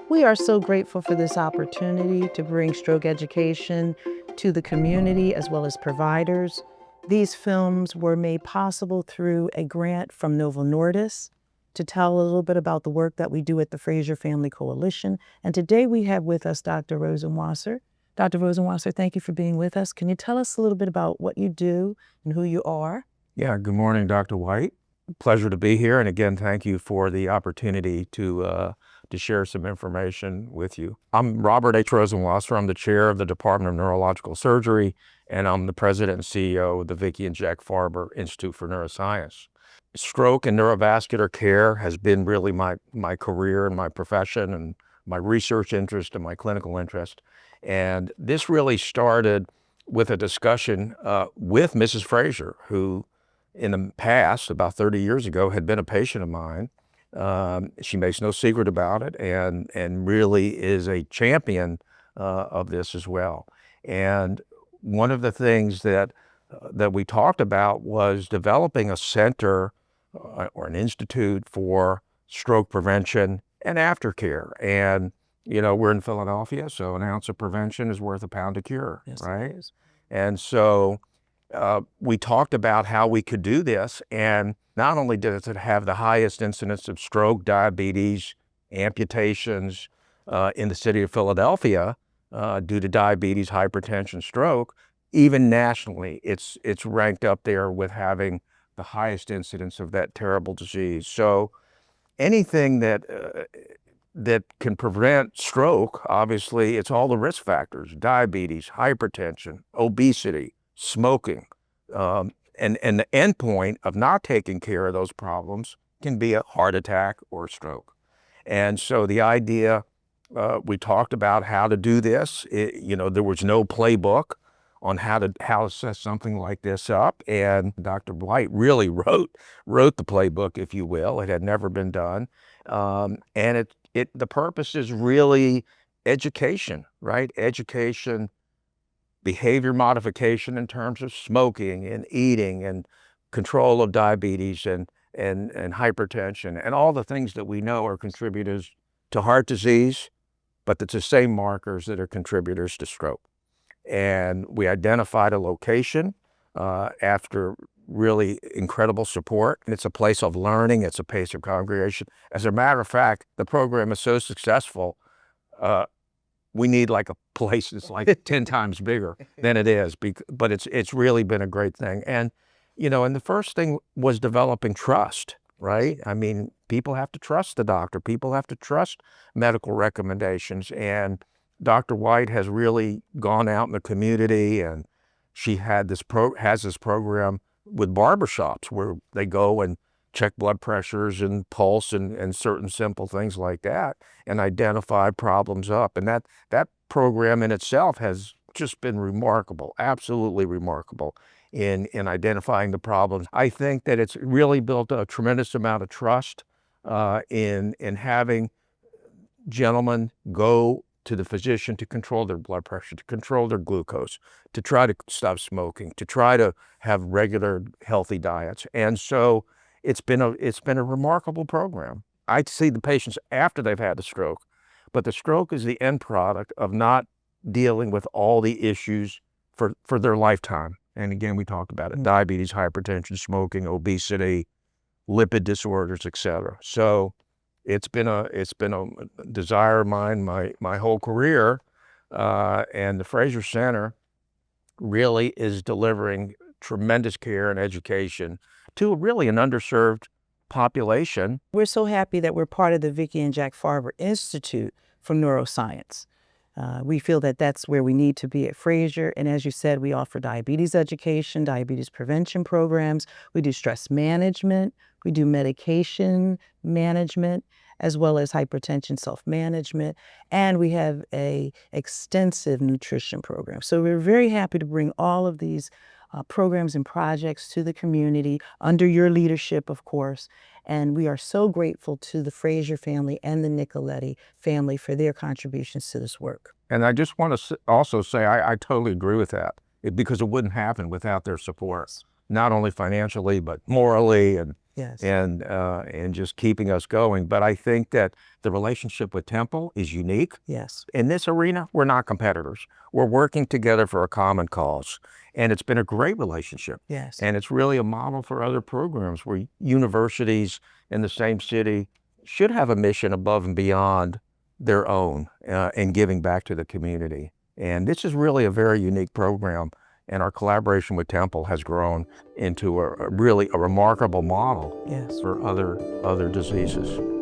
We are so grateful for this opportunity to bring stroke education to the community as well as providers. These films were made possible through a grant from Novo Nordisk to tell a little bit about the work that we do at the Fraser Family Coalition. And today we have with us Dr. Rosenwasser. Dr. Rosenwasser, thank you for being with us. Can you tell us a little bit about what you do and who you are? Yeah, good morning, Dr. White. Pleasure to be here. And again, thank you for the opportunity to share some information with you. I'm Robert H. Rosenwasser. I'm the chair of the Department of Neurological Surgery, and I'm the president and CEO of the Vicki and Jack Farber Institute for Neuroscience. Stroke and neurovascular care has been really my career and my profession and my research interest and my clinical interest. And this really started with a discussion with Mrs. Fraser, who in the past, about 30 years ago, had been a patient of mine. She makes no secret about it and really is a champion of this as well. And one of the things that we talked about was developing a center or an institute for stroke prevention and aftercare. And, you know, we're in Philadelphia, so an ounce of prevention is worth a pound of cure, Yes, right? it is. And so we talked about how we could do this, and not only does it have the highest incidence of stroke, diabetes, amputations in the city of Philadelphia due to diabetes, hypertension, stroke, even nationally, it's ranked up there with having the highest incidence of that terrible disease. So anything that can prevent stroke, obviously, it's all the risk factors: diabetes, hypertension, obesity, smoking, and the end point of not taking care of those problems can be a heart attack or a stroke. And so the idea, we talked about how to do this. There was no playbook on how to set something like this up, and Dr. White really wrote the playbook, if you will. It had never been done, and the purpose is really education, right? Education, behavior modification in terms of smoking and eating and control of diabetes and hypertension and all the things that we know are contributors to heart disease, but it's the same markers that are contributors to stroke. And we identified a location after really incredible support. It's a place of learning. It's a place of congregation. As a matter of fact, the program is so successful, we need like a place that's like 10 times bigger than it is, but it's really been a great thing. And, and the first thing was developing trust, right? I mean, people have to trust the doctor. People have to trust medical recommendations. And Dr. White has really gone out in the community, and she has this program with barbershops where they go and check blood pressures and pulse and certain simple things like that and identify problems up. And that program in itself has just been remarkable, absolutely remarkable in identifying the problems. I think that it's really built a tremendous amount of trust in having gentlemen go to the physician to control their blood pressure, to control their glucose, to try to stop smoking, to try to have regular healthy diets. And so it's been a remarkable program. I see the patients after they've had the stroke, but the stroke is the end product of not dealing with all the issues for their lifetime. And again, we talked about it: diabetes, hypertension, smoking, obesity, lipid disorders, etc. So it's been a desire of mine my whole career, and the Fraser Center really is delivering tremendous care and education to really an underserved population. We're so happy that we're part of the Vicki and Jack Farber Institute for Neuroscience. We feel that that's where we need to be at Fraser. And as you said, we offer diabetes education, diabetes prevention programs. We do stress management. We do medication management, as well as hypertension self-management. And we have an extensive nutrition program. So we're very happy to bring all of these programs and projects to the community under your leadership, of course. And we are so grateful to the Fraser family and the Nicoletti family for their contributions to this work. And I just want to also say I totally agree with that, because it wouldn't happen without their support, not only financially, but morally and Yes. and just keeping us going. But I think that the relationship with Temple is unique. Yes. In this arena, we're not competitors. We're working together for a common cause. And it's been a great relationship. Yes. And it's really a model for other programs where universities in the same city should have a mission above and beyond their own in giving back to the community. And this is really a very unique program. And our collaboration with Temple has grown into a really remarkable model Yes. for other diseases.